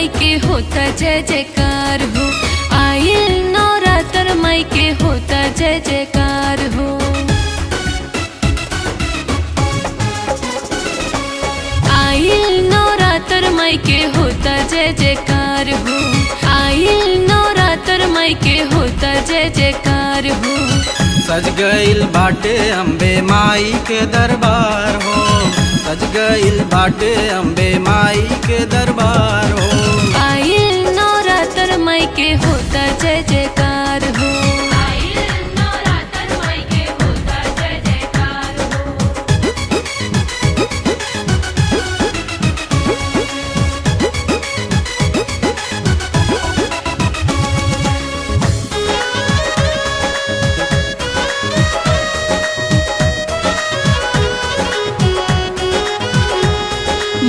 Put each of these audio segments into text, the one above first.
माई के होता जय जयकार हो। आइल नवरात्र माई के होता जय जयकार हो। आइल नवरात्र माई के होता जय जयकार हो। आइल नवरात्र माई के होता जय जयकार हो। सज गइल बाटे अम्बे माई के दरबार हो। सज गइल बाटे अम्बे माई के दरबार हो। आइल नवरात्र माई के होता जय जयकार हो। आइल नवरात्र माई के होता जय जयकार हो।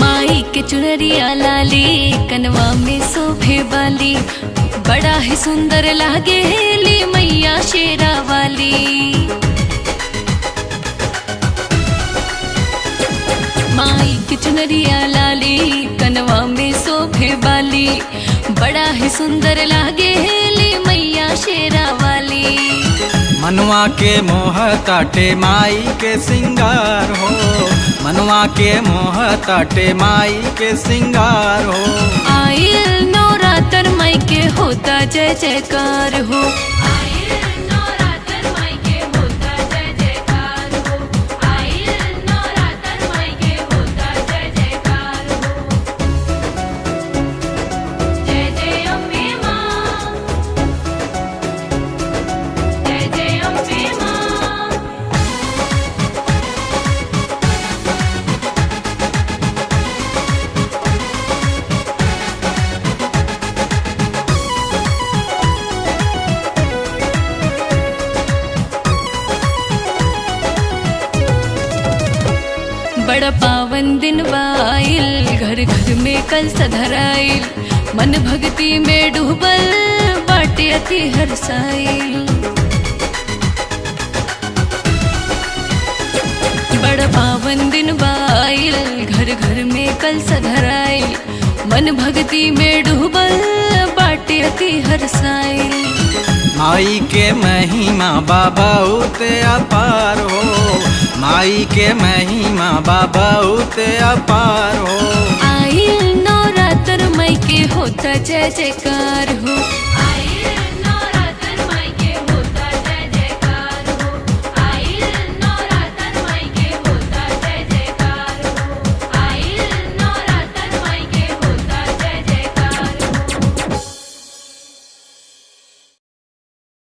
माई के चुनरिया लाली कनवा में शोभे वाली, बड़ा ही सुंदर लागे हेली मैया शेरा वाली। माई के चुनरिया लाली कनवा में शोभे वाली, बड़ा ही सुंदर लागे हेली मैया शेरा वाली। मनवा के मोह ताटे माई के सिंगार हो। मनवा के मोह ताटे माई के सिंगार हो। आइल नवरात्र माई के होता जय जयकार हो। आइल नवरात्र माई के होता जय जयकार हो। आइल नवरात्र माई के होता जय जयकार हो। जय जय अम्बे मां, जय जय अम्बे मां। बड़ा पावन दिन बाइल, घर घर में कलश धराइल, मन भक्ति में डूबल बाटे अति हर्षाइल। बड़ा पावन दिन बाइल, घर घर में कलश धराइल, मन भक्ति में डूबल बाटे अति हर्षाइल। माई के महिमा बाबा उते अपार हो। माई के महिमा बाबा उते अपार हो। आइल नवरात्र माई के होता जय जयकार हो। आइल